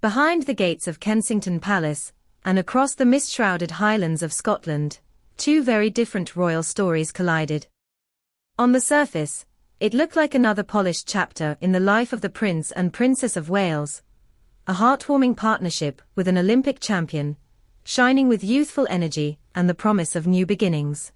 Behind the gates of Kensington Palace, and across the mist-shrouded Highlands of Scotland, two very different royal stories collided. On the surface, it looked like another polished chapter in the life of the Prince and Princess of Wales, a heartwarming partnership with an Olympic champion, shining with youthful energy and the promise of new beginnings.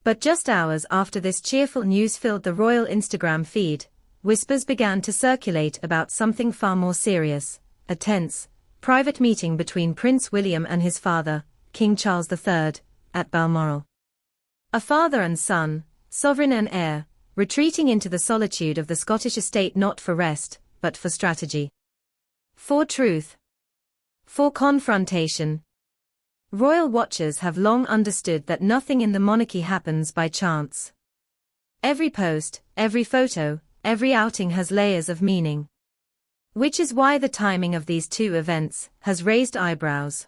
But just hours after this cheerful news filled the royal Instagram feed, whispers began to circulate about something far more serious, a tense, private meeting between Prince William and his father, King Charles III, at Balmoral. A father and son, sovereign and heir, retreating into the solitude of the Scottish estate not for rest, but for strategy. For truth. For confrontation. Royal watchers have long understood that nothing in the monarchy happens by chance. Every post, every photo, every outing has layers of meaning. Which is why the timing of these two events has raised eyebrows.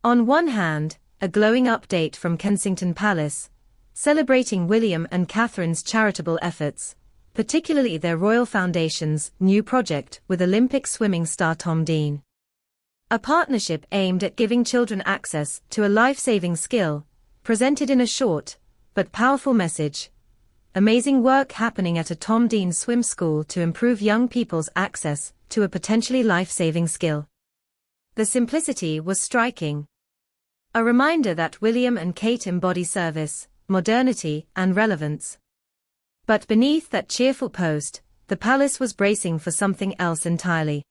On one hand, a glowing update from Kensington Palace, celebrating William and Catherine's charitable efforts, particularly their Royal Foundation's new project with Olympic swimming star Tom Dean. A partnership aimed at giving children access to a life-saving skill, presented in a short, but powerful message. Amazing work happening at a Tom Dean swim school to improve young people's access to a potentially life-saving skill. The simplicity was striking. A reminder that William and Kate embody service, modernity, and relevance. But beneath that cheerful post, the palace was bracing for something else entirely.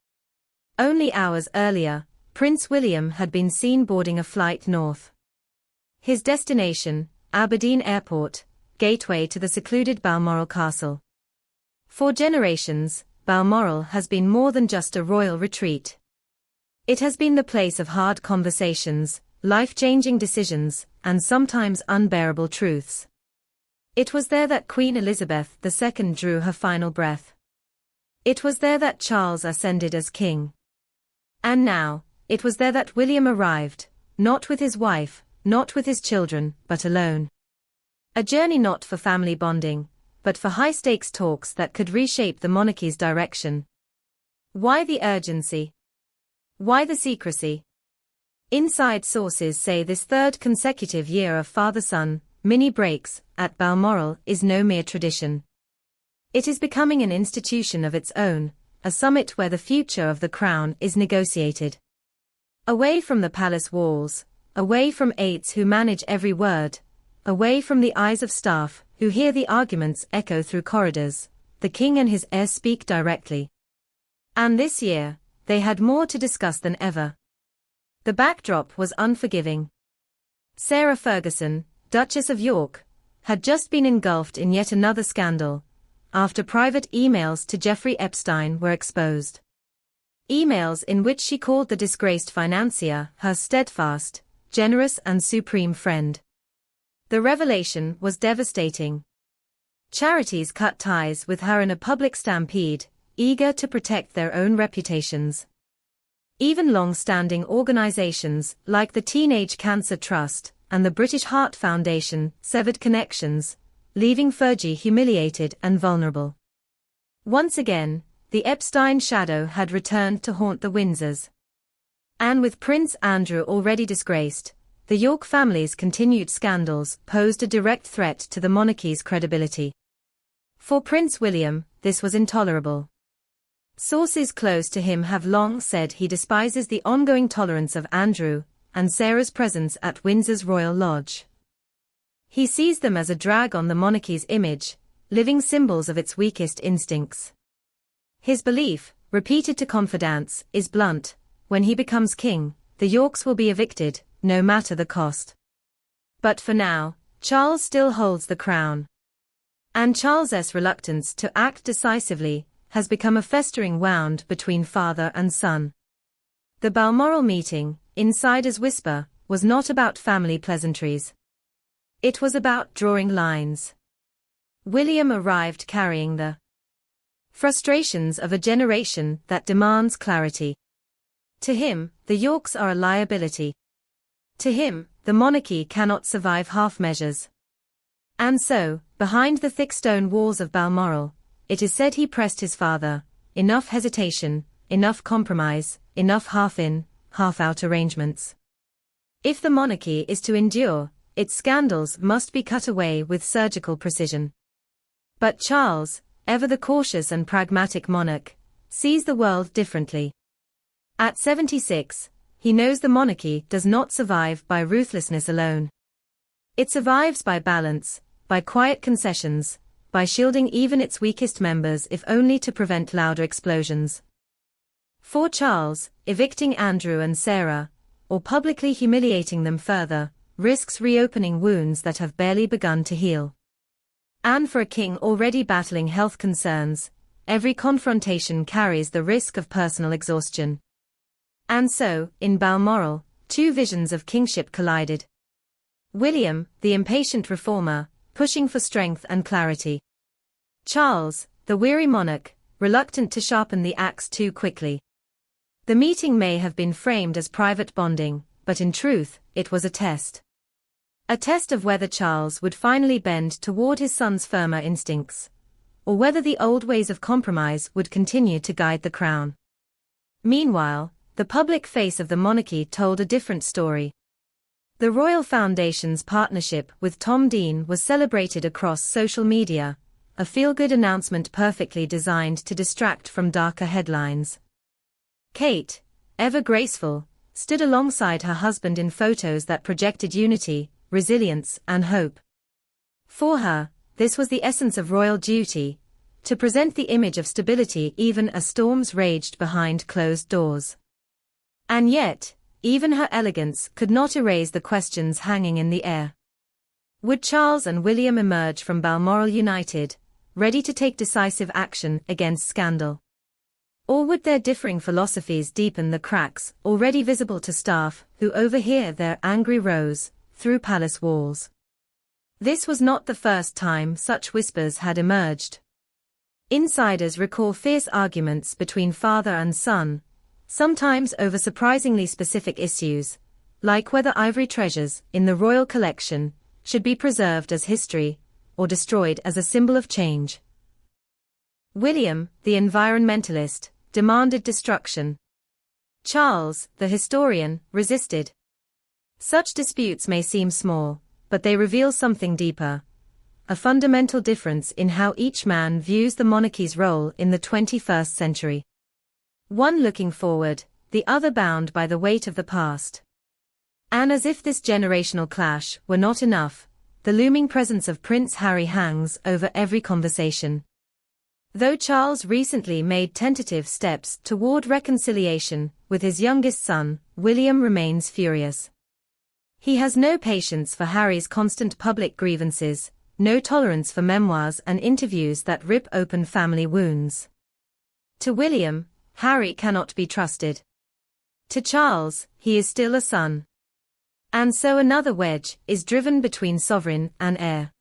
Only hours earlier, Prince William had been seen boarding a flight north. His destination, Aberdeen Airport, gateway to the secluded Balmoral Castle. For generations, Balmoral has been more than just a royal retreat. It has been the place of hard conversations, life-changing decisions, and sometimes unbearable truths. It was there that Queen Elizabeth II drew her final breath. It was there that Charles ascended as king. And now, it was there that William arrived, not with his wife, not with his children, but alone. A journey not for family bonding, but for high-stakes talks that could reshape the monarchy's direction. Why the urgency? Why the secrecy? Inside sources say this third consecutive year of father-son, mini breaks, at Balmoral is no mere tradition. It is becoming an institution of its own, a summit where the future of the crown is negotiated. Away from the palace walls, away from aides who manage every word, away from the eyes of staff who hear the arguments echo through corridors, the king and his heir speak directly. And this year, they had more to discuss than ever. The backdrop was unforgiving. Sarah Ferguson, Duchess of York, had just been engulfed in yet another scandal, after private emails to Jeffrey Epstein were exposed. Emails in which she called the disgraced financier her steadfast, generous and supreme friend. The revelation was devastating. Charities cut ties with her in a public stampede, eager to protect their own reputations. Even long-standing organizations like the Teenage Cancer Trust and the British Heart Foundation severed connections, leaving Fergie humiliated and vulnerable. Once again, the Epstein shadow had returned to haunt the Windsors. And with Prince Andrew already disgraced, the York family's continued scandals posed a direct threat to the monarchy's credibility. For Prince William, this was intolerable. Sources close to him have long said he despises the ongoing tolerance of Andrew and Sarah's presence at Windsor's Royal Lodge. He sees them as a drag on the monarchy's image, living symbols of its weakest instincts. His belief, repeated to confidants, is blunt: when he becomes king, the Yorks will be evicted, no matter the cost. But for now, Charles still holds the crown. And Charles's reluctance to act decisively has become a festering wound between father and son. The Balmoral meeting, insiders whisper, was not about family pleasantries. It was about drawing lines. William arrived carrying the frustrations of a generation that demands clarity. To him, the Yorks are a liability. To him, the monarchy cannot survive half measures. And so, behind the thick stone walls of Balmoral, it is said he pressed his father, enough hesitation, enough compromise, enough half-in, half-out arrangements. If the monarchy is to endure, its scandals must be cut away with surgical precision. But Charles, ever the cautious and pragmatic monarch, sees the world differently. At 76, he knows the monarchy does not survive by ruthlessness alone. It survives by balance, by quiet concessions, by shielding even its weakest members if only to prevent louder explosions. For Charles, evicting Andrew and Sarah, or publicly humiliating them further, risks reopening wounds that have barely begun to heal. And for a king already battling health concerns, every confrontation carries the risk of personal exhaustion. And so, in Balmoral, two visions of kingship collided. William, the impatient reformer, pushing for strength and clarity. Charles, the weary monarch, reluctant to sharpen the axe too quickly. The meeting may have been framed as private bonding, but in truth, it was a test. A test of whether Charles would finally bend toward his son's firmer instincts, or whether the old ways of compromise would continue to guide the crown. Meanwhile, the public face of the monarchy told a different story. The Royal Foundation's partnership with Tom Dean was celebrated across social media, a feel-good announcement perfectly designed to distract from darker headlines. Kate, ever graceful, stood alongside her husband in photos that projected unity, resilience, and hope. For her, this was the essence of royal duty, to present the image of stability even as storms raged behind closed doors. And yet, even her elegance could not erase the questions hanging in the air. Would Charles and William emerge from Balmoral united, ready to take decisive action against scandal? Or would their differing philosophies deepen the cracks already visible to staff who overhear their angry rows through palace walls? This was not the first time such whispers had emerged. Insiders recall fierce arguments between father and son, sometimes over surprisingly specific issues, like whether ivory treasures in the royal collection should be preserved as history or destroyed as a symbol of change. William, the environmentalist, demanded destruction. Charles, the historian, resisted. Such disputes may seem small, but they reveal something deeper, a fundamental difference in how each man views the monarchy's role in the 21st century. One looking forward, the other bound by the weight of the past. And as if this generational clash were not enough, the looming presence of Prince Harry hangs over every conversation. Though Charles recently made tentative steps toward reconciliation with his youngest son, William remains furious. He has no patience for Harry's constant public grievances, no tolerance for memoirs and interviews that rip open family wounds. To William, Harry cannot be trusted. To Charles, he is still a son. And so another wedge is driven between sovereign and heir.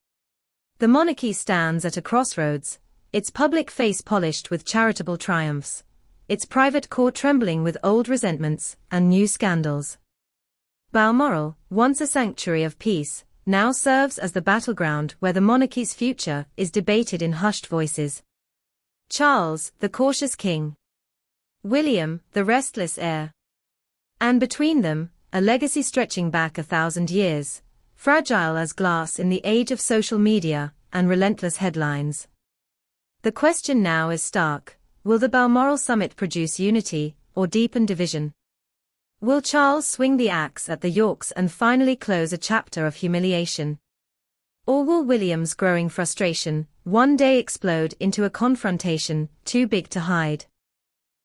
The monarchy stands at a crossroads, its public face polished with charitable triumphs, its private core trembling with old resentments and new scandals. Balmoral, once a sanctuary of peace, now serves as the battleground where the monarchy's future is debated in hushed voices. Charles, the cautious king. William, the restless heir. And between them, a legacy stretching back 1,000 years, fragile as glass in the age of social media and relentless headlines. The question now is stark: will the Balmoral summit produce unity or deepen division? Will Charles swing the axe at the Yorks and finally close a chapter of humiliation? Or will William's growing frustration one day explode into a confrontation too big to hide?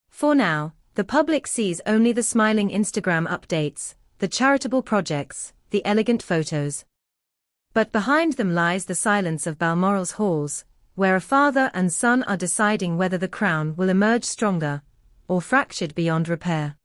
For now, the public sees only the smiling Instagram updates, the charitable projects, the elegant photos. But behind them lies the silence of Balmoral's halls, where a father and son are deciding whether the crown will emerge stronger or fractured beyond repair.